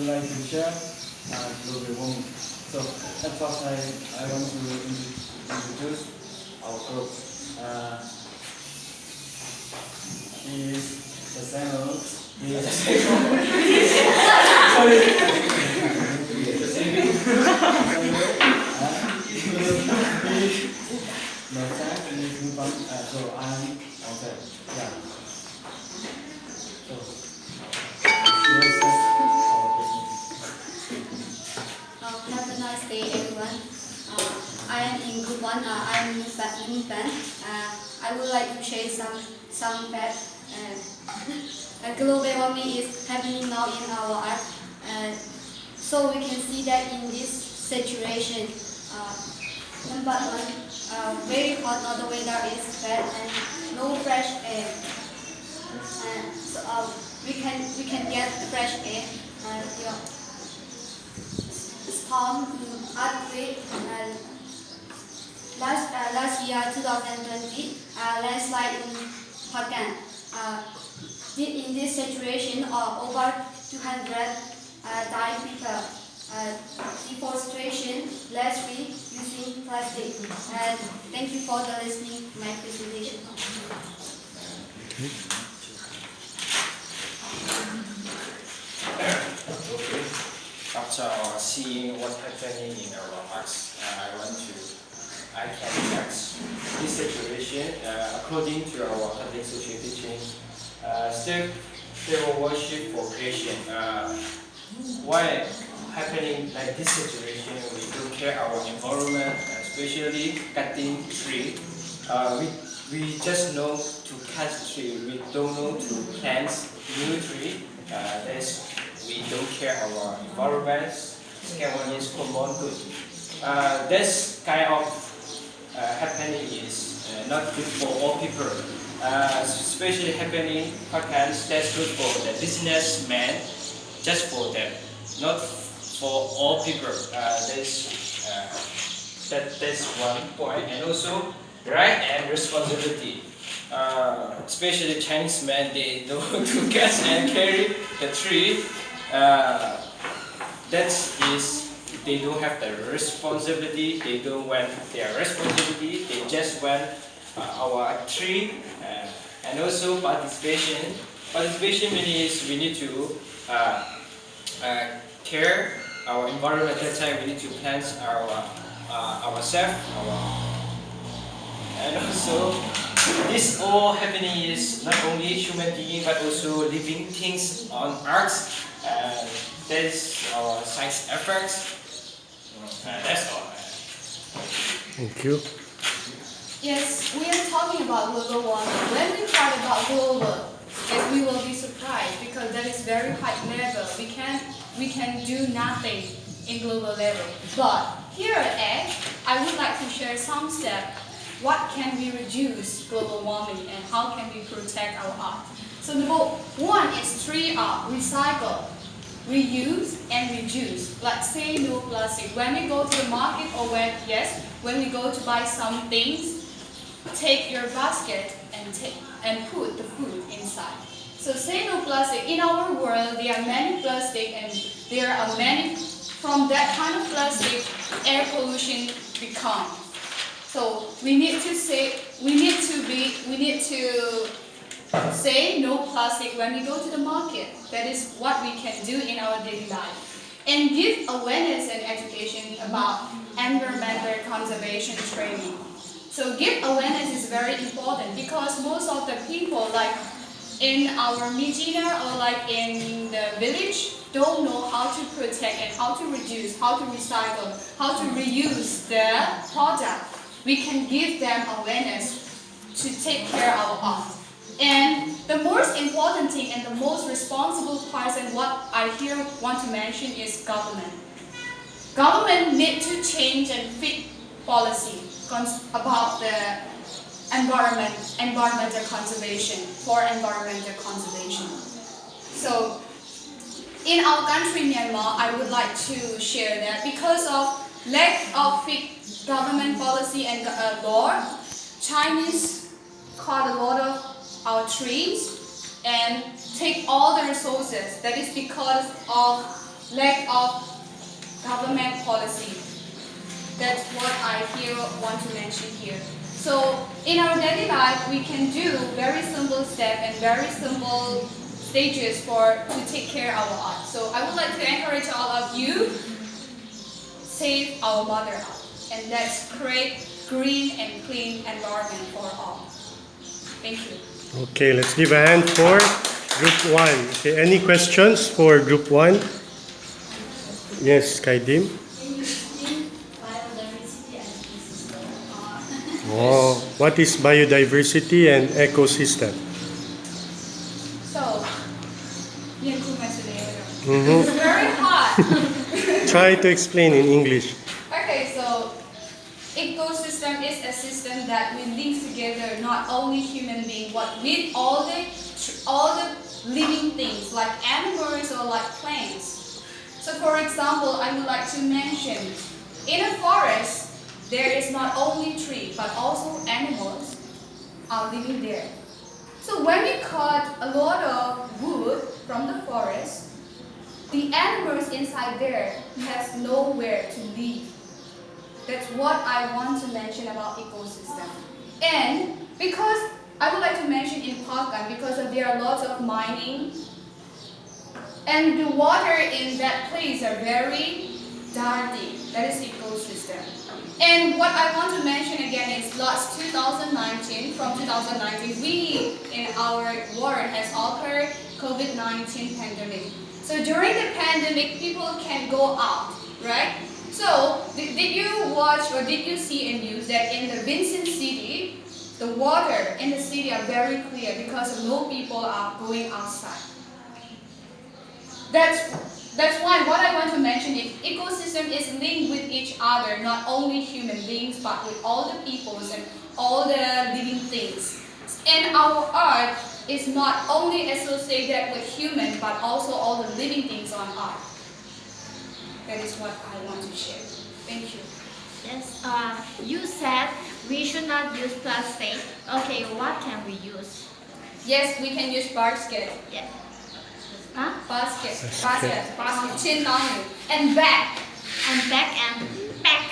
would like to share global warming. So at first I want to introduce our group. He is the Samuel. He is no time in this new fun. So I'm okay. Yeah. So here's our business. Have a nice day, everyone. I am in group 1. I am in band. I would like to share some facts. Global warming is happening now in our earth. So we can see that in this situation, number 1, very hot, now the weather is bad and no fresh air. So we can get fresh air. Storm, earthquake, last year 2020, landslide in Pakistan. In this situation, over 200 died people. Deforestation, last week using plastic. And thank you for the listening to my presentation. After seeing what's happening in our Earth, I can ask this situation according to our Catholic social teaching. Still, they will worship for creation. Why happening like this situation? We don't care our environment, especially cutting tree. We just know to cut tree. We don't know to plant new tree. We don't care our environment. Second one is common good. This kind of happening is not good for all people. Especially happening Pakistan, that's good for the businessmen, just for them, not for all people. That's one point. And also right and responsibility. Especially Chinese men, they know to catch and carry the tree. They don't have the responsibility. They don't want their responsibility. They just want our tree. And also participation. Participation means we need to care our environment. That's why we need to plant ourselves. And also, this all happening is not only human being but also living things on Earth. That's our science efforts. That's all. Thank you. Yes, we are talking about global warming. When we talk about global, yes, we will be surprised because that is very high level. We can do nothing in global level. But here at Egg, I would like to share some steps. What can we reduce global warming and how can we protect our earth? So number 1 is 3R, recycle, reuse and reduce. Like say no plastic. When we go to the market or when we go to buy some things, take your basket and put the food inside. So say no plastic. In our world, there are many plastic and there are many, from that kind of plastic, air pollution becomes. So we need to say no plastic when we go to the market. That is what we can do in our daily life. And give awareness and education about environmental conservation training. So give awareness is very important because most of the people like in our Medina or like in the village don't know how to protect and how to reduce, how to recycle, how to reuse the product. We can give them awareness to take care of our earth. And the most important thing and the most responsible person, what I here want to mention is government. Government need to change and fit policy about the environmental conservation, for environmental conservation. So in our country, Myanmar, I would like to share that because of lack of fit government policy and law, Chinese cut a lot of our trees and take all the resources. That is because of lack of government policy. That's what I want to mention here. So in our daily life, we can do very simple steps and very simple stages to take care of our art. So I would like to encourage all of you, save our mother earth, and let's create green and clean environment for all. Thank you. Okay, let's give a hand for Group 1. Okay, any questions for Group 1? Yes, Kaidim. Biodiversity and ecosystem are Oh, what is biodiversity and ecosystem? So, Mhm. it's very hard. Try to explain in English. Okay, so ecosystem is a system that we live together, not only human beings, but with all the living things like animals or like plants. So for example, I would like to mention, in a forest, there is not only tree, but also animals are living there. So when we cut a lot of wood from the forest, the animals inside there has nowhere to live. That's what I want to mention about ecosystem. And because I would like to mention in Pakan, because there are lots of mining, and the water in that place are very dirty. That is ecosystem. And what I want to mention again is last 2019, from 2019, we in our world has occurred COVID-19 pandemic. So during the pandemic, people can go out, right? So did you watch or did you see in news that in the Vincent City, the water in the city are very clear because no people are going outside. That's why what I want to mention is ecosystem is linked with each other, not only human beings, but with all the peoples and all the living things. And our art is not only associated with human, but also all the living things on Earth. That is what I want to share. Thank you. Yes, you said we should not use plastic. Okay, what can we use? Yes, we can use basket. Yeah. Huh? Basket. Chin down. And bag. And bag and pack.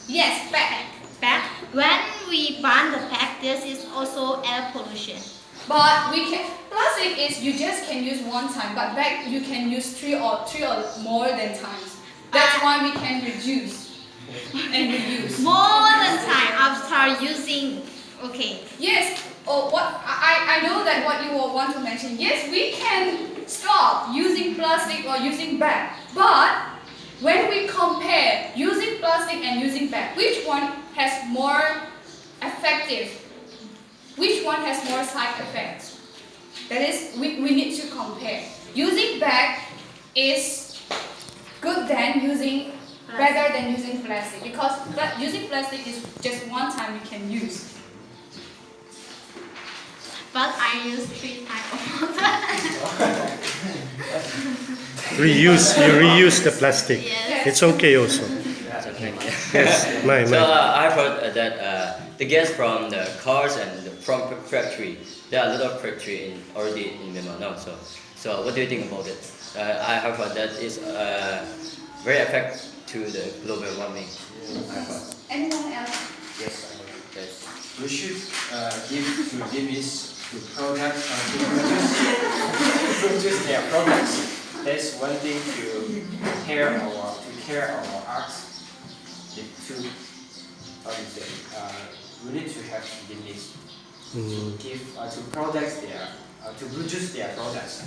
Yes, bag. Bag. When we burn the pack, this is also air pollution. But we can, plastic is you just can use one time, but bag you can use three or more than times. That's why we can reduce and reuse. More than time after using. Okay. Yes. Oh, what I know that what you will want to mention. Yes, we can stop using plastic or using bag. But when we compare using plastic and using bag, which one has more effective? Which one has more side effects? That is, we need to compare. Using bag is good than better than using plastic, because using plastic is just one time you can use. But I use 3 times of water. You reuse the plastic. Yes. It's okay also. Yes, my. I've heard that the gas from the cars and from factory, there are a lot of factory already in Myanmar now. So what do you think about it? I have heard that is very affect to the global warming. Anyone else? Yes, yes. We should give babies to produce their products. That's one thing to care our art. We need to have limits to give to produce their products.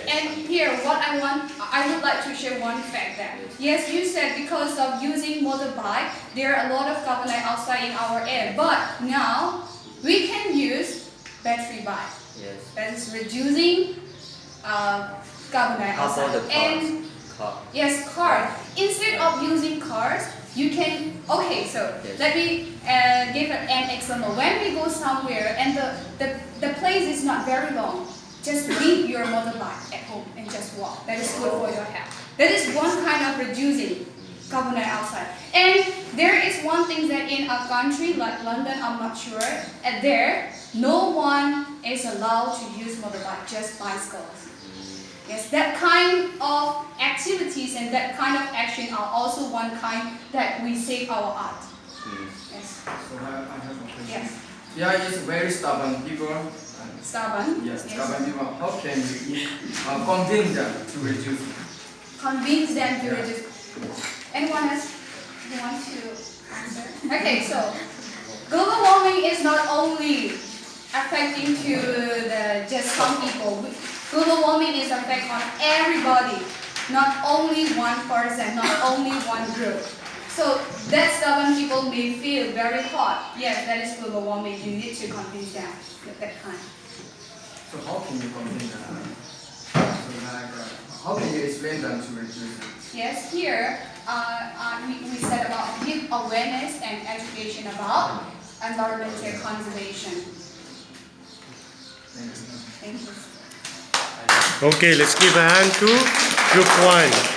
And here, I would like to share one fact that, yes, you said because of using motorbike, there are a lot of carbon dioxide in our air, but now we can use battery bike. Yes. That is reducing carbon dioxide. How about the cars? And Car. yes, cars. Instead of using cars, you can, okay, so Yes. let me give an example. When we go somewhere and the place is not very long, just leave your motorbike at home and just walk. That is good for your health. That is one kind of reducing carbon dioxide. And there is one thing that in a country like London, I'm not sure, and there, no one is allowed to use motorbike, just bicycles. Yes, that kind of activities and that kind of action are also one kind that we save our art. Yes. So I have a question. Yes. Yeah, it's very stubborn people. Stubborn. Yes, stubborn people. How can you convince them to reduce? Convince them to reduce. Anyone else who wants to answer? Okay, so global warming is not only affecting to just some people. Global warming is affecting on everybody, not only one person, not only one group. So that stubborn people may feel very hot. Yes, that is global warming. You need to convince them with that kind. So how can you convince them? So like, how can you explain them to reduce it? Yes, here we said about give awareness and education about environmental conservation. Thank you. Okay, let's give a hand to Group 1.